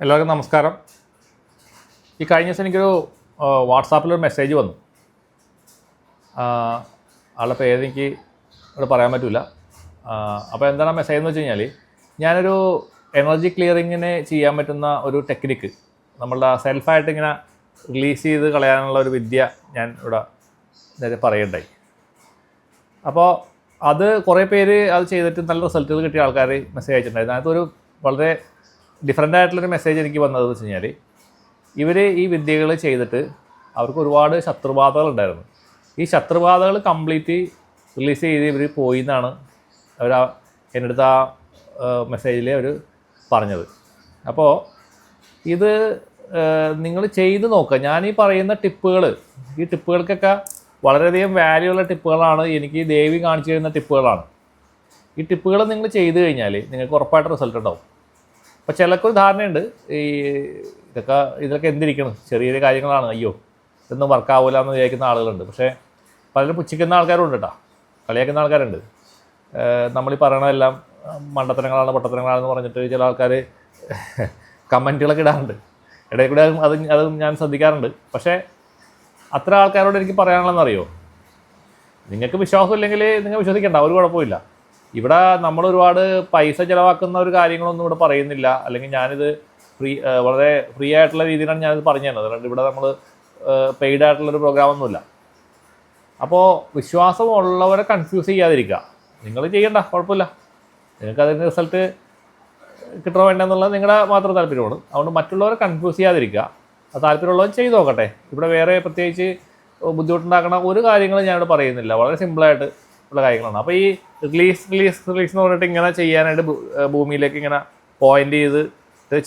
എല്ലാവർക്കും നമസ്കാരം. ഈ കഴിഞ്ഞ ദിവസം എനിക്കൊരു വാട്സാപ്പിലൊരു മെസ്സേജ് വന്നു. ആളുടെ പേരെനിക്ക് ഇവിടെ പറയാൻ പറ്റില്ല. അപ്പോൾ എന്താണ് ആ മെസ്സേജ് എന്ന് വെച്ച് കഴിഞ്ഞാൽ, ഞാനൊരു എനർജി ക്ലിയറിങ്ങിന് ചെയ്യാൻ പറ്റുന്ന ഒരു ടെക്നിക്ക്, നമ്മളുടെ സെൽഫായിട്ട് ഇങ്ങനെ റിലീസ് ചെയ്ത് കളയാനുള്ള ഒരു വിദ്യ ഞാൻ ഇവിടെ നേരെ പറയണ്ടായി. അപ്പോൾ അത് കുറേ പേര് അത് ചെയ്തിട്ട് നല്ല റിസൾട്ടുകൾ കിട്ടിയ ആൾക്കാർ മെസ്സേജ് അയച്ചിട്ടുണ്ടായിരുന്നു. അതിനകത്തൊരു വളരെ ഡിഫറെൻ്റ് ആയിട്ടുള്ളൊരു മെസ്സേജ് എനിക്ക് വന്നതെന്ന് വെച്ച് കഴിഞ്ഞാൽ, ഇവർ ഈ വിദ്യകൾ ചെയ്തിട്ട് അവർക്ക് ഒരുപാട് ശത്രുബാധകളുണ്ടായിരുന്നു. ഈ ശത്രുബാധകൾ കംപ്ലീറ്റ് റിലീസ് ചെയ്ത് ഇവർ പോയി എന്നാണ് അവർ എൻ്റെ അടുത്ത് ആ മെസ്സേജിൽ അവർ പറഞ്ഞത്. അപ്പോൾ ഇത് നിങ്ങൾ ചെയ്ത് നോക്കുക. ഞാനീ പറയുന്ന ഈ ടിപ്പുകൾക്കൊക്കെ വളരെയധികം വാല്യൂ ഉള്ള ടിപ്പുകളാണ്. എനിക്ക് ദേവി കാണിച്ചു തരുന്ന ടിപ്പുകളാണ്. ഈ ടിപ്പുകൾ നിങ്ങൾ ചെയ്ത് കഴിഞ്ഞാൽ നിങ്ങൾക്ക് ഉറപ്പായിട്ട് റിസൾട്ട് ഉണ്ടാവും. അപ്പോൾ ചിലർക്കൊരു ധാരണയുണ്ട്, ഇതൊക്കെ എന്തിരിക്കണം, ചെറിയ ചെറിയ കാര്യങ്ങളാണ്, അയ്യോ ഇതൊന്നും വർക്കാവില്ല എന്ന് വിചാരിക്കുന്ന ആളുകളുണ്ട്. പക്ഷേ പലരും പുച്ഛിക്കുന്ന ആൾക്കാരുണ്ട് കേട്ടോ, കളിയാക്കുന്ന ആൾക്കാരുണ്ട്. നമ്മളീ പറയണതെല്ലാം മണ്ടത്തരങ്ങളാണ്, പൊട്ടത്തരങ്ങളാണെന്ന് പറഞ്ഞിട്ട് ചില ആൾക്കാർ കമൻറ്റുകളൊക്കെ ഇടാറുണ്ട്. ഇടയിൽ കൂടെ അത് ഞാൻ ശ്രദ്ധിക്കാറുണ്ട്. പക്ഷേ അത്ര ആൾക്കാരോട് എനിക്ക് പറയാനുള്ളതെന്നറിയോ, നിങ്ങൾക്ക് വിശ്വാസമില്ലെങ്കിൽ നിങ്ങൾ വിശ്വസിക്കേണ്ട, ഒരു കുഴപ്പമില്ല. ഇവിടെ നമ്മൾ ഒരുപാട് പൈസ ചിലവാക്കുന്ന ഒരു കാര്യങ്ങളൊന്നും ഇവിടെ പറയുന്നില്ല. അല്ലെങ്കിൽ ഞാനിത് വളരെ ഫ്രീ ആയിട്ടുള്ള രീതിയിലാണ് ഞാനിത് പറഞ്ഞു തരുന്നത്. അതുകൊണ്ട് ഇവിടെ നമ്മൾ പെയ്ഡ് ആയിട്ടുള്ളൊരു പ്രോഗ്രാമൊന്നുമില്ല. അപ്പോൾ വിശ്വാസമുള്ളവരെ കൺഫ്യൂസ് ചെയ്യാതിരിക്കുക. നിങ്ങൾ ചെയ്യണ്ട, കുഴപ്പമില്ല. നിങ്ങൾക്ക് അതിന് റിസൾട്ട് കിട്ടണോ വേണ്ടെന്നുള്ളത് നിങ്ങളുടെ മാത്രം താല്പര്യമാണ്. അതുകൊണ്ട് മറ്റുള്ളവരെ കൺഫ്യൂസ് ചെയ്യാതിരിക്കുക. അത് താല്പര്യമുള്ളവർ ചെയ്ത് നോക്കട്ടെ. ഇവിടെ വേറെ പ്രത്യേകിച്ച് ബുദ്ധിമുട്ടുണ്ടാക്കുന്ന ഒരു കാര്യങ്ങളും ഞാനിവിടെ പറയുന്നില്ല. വളരെ സിമ്പിളായിട്ട് ഉള്ള കാര്യങ്ങളാണ്. അപ്പോൾ ഈ റിലീസ് എന്ന് പറഞ്ഞിട്ട് ഇങ്ങനെ ചെയ്യാനായിട്ട് ഭൂമിയിലേക്ക് ഇങ്ങനെ പോയിൻ്റ് ചെയ്ത്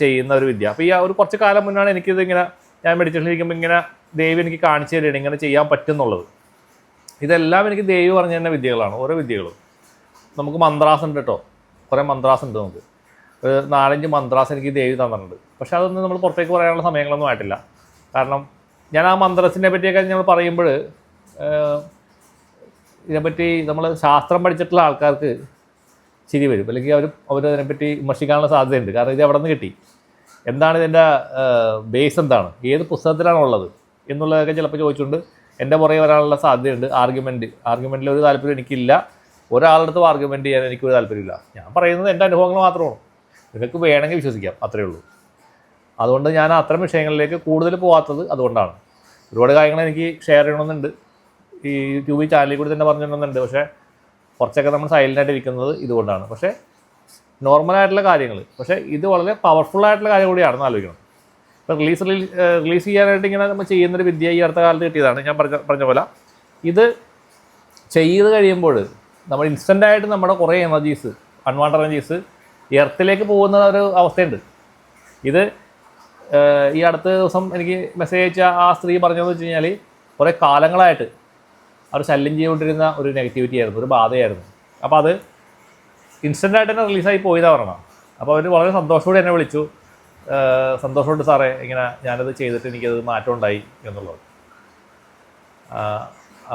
ചെയ്യുന്ന ഒരു വിദ്യ. അപ്പോൾ ഈ ഒരു കുറച്ച് കാലം മുന്നാണ് എനിക്കിത് ഇങ്ങനെ, ഞാൻ മെഡിറ്റേഷനിലിരിക്കുമ്പോൾ ഇങ്ങനെ ദേവി എനിക്ക് കാണിച്ചു തരികയാണ് ഇങ്ങനെ ചെയ്യാൻ പറ്റുന്നുള്ളത്. ഇതെല്ലാം എനിക്ക് ദേവി പറഞ്ഞു തരുന്ന വിദ്യകളാണ്, ഓരോ വിദ്യകളും. നമുക്ക് മന്ത്രാസ് ഉണ്ട് കേട്ടോ, കുറേ മന്ത്രാസ് ഉണ്ട്. നമുക്ക് ഒരു 4-5 മന്ത്രാസ് എനിക്ക് ദേവി തന്നിട്ടുണ്ട്. പക്ഷേ അതൊന്നും നമ്മൾ പുറത്തേക്ക് പറയാനുള്ള സമയങ്ങളൊന്നും ആയിട്ടില്ല. കാരണം ഞാൻ ആ മന്ത്രസിനെ പറ്റിയൊക്കെ നമ്മൾ പറയുമ്പോൾ ഇതിനെപ്പറ്റി നമ്മൾ ശാസ്ത്രം പഠിച്ചിട്ടുള്ള ആൾക്കാർക്ക് ചിരി വരും, അല്ലെങ്കിൽ അവരതിനെപ്പറ്റി വിമർശിക്കാനുള്ള സാധ്യതയുണ്ട്. കാരണം ഇത് എവിടെ നിന്ന് കിട്ടി, എന്താണ് ഇതിൻ്റെ ബേസ്, എന്താണ്, ഏത് പുസ്തകത്തിലാണ് ഉള്ളത് എന്നുള്ളതൊക്കെ ചിലപ്പോൾ ചോദിച്ചുകൊണ്ട് എൻ്റെ പുറകെ വരാനുള്ള സാധ്യതയുണ്ട്. ആർഗ്യുമെൻറ്റിൽ ഒരു താല്പര്യം എനിക്കില്ല. ഒരാളുടെ ആർഗ്യുമെൻറ്റ് ചെയ്യാൻ എനിക്കൊരു താല്പര്യമില്ല. ഞാൻ പറയുന്നത് എൻ്റെ അനുഭവങ്ങൾ മാത്രമാണ്. നിങ്ങൾക്ക് വേണമെങ്കിൽ വിശ്വസിക്കാം, അത്രയേ ഉള്ളൂ. അതുകൊണ്ട് ഞാൻ അത്തരം വിഷയങ്ങളിലേക്ക് കൂടുതൽ പോകാത്തത് അതുകൊണ്ടാണ്. ഒരുപാട് കാര്യങ്ങൾ എനിക്ക് ഷെയർ ചെയ്യണമെന്നുണ്ട്, ഈ യൂട്യൂബ് ചാനലിൽ കൂടി തന്നെ പറഞ്ഞിട്ടുണ്ടെന്നുണ്ട്. പക്ഷേ കുറച്ചൊക്കെ നമ്മൾ സൈലൻ്റായിട്ട് ഇരിക്കുന്നത് ഇതുകൊണ്ടാണ്. പക്ഷേ നോർമലായിട്ടുള്ള കാര്യങ്ങൾ, പക്ഷേ ഇത് വളരെ പവർഫുള്ളായിട്ടുള്ള കാര്യം കൂടിയാണെന്ന് ആലോചിക്കണം. ഇപ്പോൾ റിലീസ് ചെയ്യാനായിട്ട് ഇങ്ങനെ നമ്മൾ ചെയ്യുന്നൊരു വിദ്യ ഈ അടുത്ത കാലത്ത് കിട്ടിയതാണ്. ഞാൻ പറഞ്ഞ പോലെ ഇത് ചെയ്ത് കഴിയുമ്പോൾ നമ്മൾ ഇൻസ്റ്റൻ്റായിട്ട് നമ്മുടെ കുറേ എനർജീസ്, അൺവാണ്ടഡ് എനർജീസ് എർത്തിലേക്ക് പോകുന്ന ഒരു അവസ്ഥയുണ്ട്. ഇത് ഈ അടുത്ത ദിവസം എനിക്ക് മെസ്സേജ് അയച്ച ആ സ്ത്രീ പറഞ്ഞതെന്ന് വെച്ച് കഴിഞ്ഞാൽ, കുറേ കാലങ്ങളായിട്ട് അവർ ശല്യം ചെയ്തുകൊണ്ടിരുന്ന ഒരു നെഗറ്റിവിറ്റി ആയിരുന്നു, ഒരു ബാധയായിരുന്നു. അപ്പോൾ അത് ഇൻസ്റ്റൻ്റായിട്ട് തന്നെ റിലീസായി പോയതാണ് പറഞ്ഞത്. അപ്പോൾ അവർ വളരെ സന്തോഷത്തോടെ എന്നെ വിളിച്ചു, സന്തോഷമുണ്ട് സാറേ, ഇങ്ങനെ ഞാനത് ചെയ്തിട്ട് എനിക്കത് മാറ്റം ഉണ്ടായി എന്നുള്ളത്.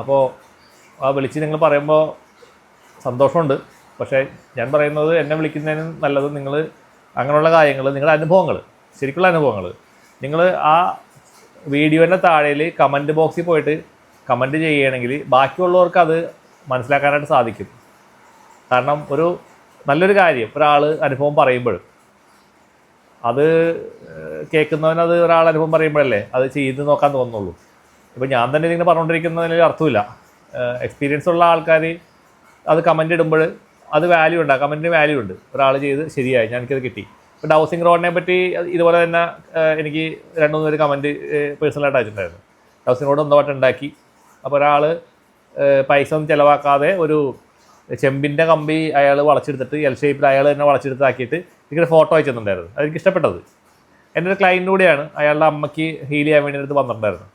അപ്പോൾ ആ വിളിച്ച് നിങ്ങൾ പറയുമ്പോൾ സന്തോഷമുണ്ട്. പക്ഷേ ഞാൻ പറയുന്നത്, എന്നെ വിളിക്കുന്നതിന് നല്ലത് നിങ്ങൾ അങ്ങനെയുള്ള കാര്യങ്ങൾ, നിങ്ങളുടെ അനുഭവങ്ങൾ, ശരിക്കുള്ള അനുഭവങ്ങൾ നിങ്ങൾ ആ വീഡിയോൻ്റെ താഴെയിൽ കമൻറ്റ് ബോക്സിൽ പോയിട്ട് കമൻറ്റ് ചെയ്യുകയാണെങ്കിൽ ബാക്കിയുള്ളവർക്ക് അത് മനസ്സിലാക്കാനായിട്ട് സാധിക്കും. കാരണം ഒരു നല്ലൊരു കാര്യം ഒരാൾ അനുഭവം പറയുമ്പോൾ അത് കേൾക്കുന്നവനത് ഒരാൾ അനുഭവം പറയുമ്പോഴല്ലേ അത് ചെയ്ത് നോക്കാൻ തോന്നുള്ളൂ. ഇപ്പോൾ ഞാൻ തന്നെ ഇതിങ്ങനെ പറഞ്ഞുകൊണ്ടിരിക്കുന്നതിൽ അർത്ഥമില്ല. എക്സ്പീരിയൻസ് ഉള്ള ആൾക്കാർ അത് കമൻറ്റ് ഇടുമ്പോൾ അത് വാല്യൂ ഉണ്ട്, ആ കമൻറ്റിന് വാല്യൂ ഉണ്ട്. ഒരാൾ ചെയ്ത് ശരിയായി, എനിക്കത് കിട്ടി. ഇപ്പോൾ ഹൗസിംഗ് റോഡിനെ പറ്റി ഇതുപോലെ തന്നെ എനിക്ക് 2-3 പേര് കമൻറ്റ് പേഴ്സണലായിട്ട് അയച്ചിട്ടുണ്ടായിരുന്നു. ഹൗസിംഗ് റോഡ് ഒന്നോട്ട് ഉണ്ടാക്കി, അപ്പോൾ ഒരാൾ പൈസ ഒന്നും ചിലവാക്കാതെ ഒരു ചെമ്പിൻ്റെ കമ്പി അയാൾ വളച്ചെടുത്തിട്ട് എൽ ഷേപ്പിൽ അയാൾ തന്നെ വളച്ചെടുത്താക്കിയിട്ട് എനിക്കൊരു ഫോട്ടോ അയച്ചിട്ടുണ്ടായിരുന്നു. അതെനിക്ക് ഇഷ്ടപ്പെട്ടത്. എൻ്റെ ഒരു ക്ലയൻറ്റ് കൂടിയാണ്, അയാളുടെ അമ്മയ്ക്ക് ഹീൽ ചെയ്യാൻ വേണ്ടി അടുത്ത് വന്നിട്ടുണ്ടായിരുന്നു.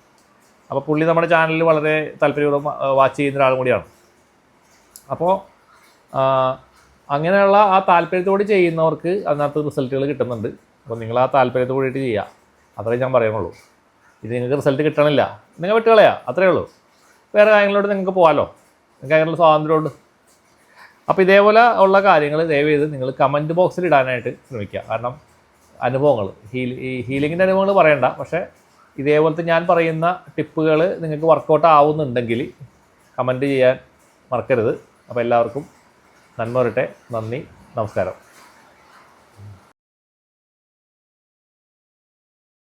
അപ്പോൾ പുള്ളി നമ്മുടെ ചാനലിൽ വളരെ താല്പര്യപൂർവ്വം വാച്ച് ചെയ്യുന്ന ഒരാളും കൂടിയാണ്. അപ്പോൾ അങ്ങനെയുള്ള ആ താല്പര്യത്തോട് ചെയ്യുന്നവർക്ക് അതിനകത്ത് റിസൾട്ടുകൾ കിട്ടുന്നുണ്ട്. അപ്പോൾ നിങ്ങൾ ആ താല്പര്യത്തോട് കൂടിയിട്ട് ചെയ്യുക, അത്രേ ഞാൻ പറയുന്നുള്ളൂ. ഇത് നിങ്ങൾക്ക് റിസൾട്ട് കിട്ടണില്ല, നിങ്ങൾ വിട്ടുകളയാ, അത്രയേ ഉള്ളൂ. വേറെ കാര്യങ്ങളോട് നിങ്ങൾക്ക് പോകാമല്ലോ, നിങ്ങൾക്ക് അതിനുള്ള സ്വാതന്ത്ര്യമുണ്ട്. അപ്പോൾ ഇതേപോലെ ഉള്ള കാര്യങ്ങൾ ദയവ് ചെയ്ത് നിങ്ങൾ കമൻറ്റ് ബോക്സിൽ ഇടാനായിട്ട് ശ്രമിക്കുക. കാരണം അനുഭവങ്ങൾ ഈ ഹീലിങ്ങിൻ്റെ അനുഭവങ്ങൾ പറയണ്ട, പക്ഷേ ഇതേപോലത്തെ ഞാൻ പറയുന്ന ടിപ്പുകൾ നിങ്ങൾക്ക് വർക്കൗട്ട് ആവുന്നുണ്ടെങ്കിൽ കമൻറ്റ് ചെയ്യാൻ മറക്കരുത്. അപ്പോൾ എല്ലാവർക്കും നന്മ വരട്ടെ. നന്ദി, നമസ്കാരം.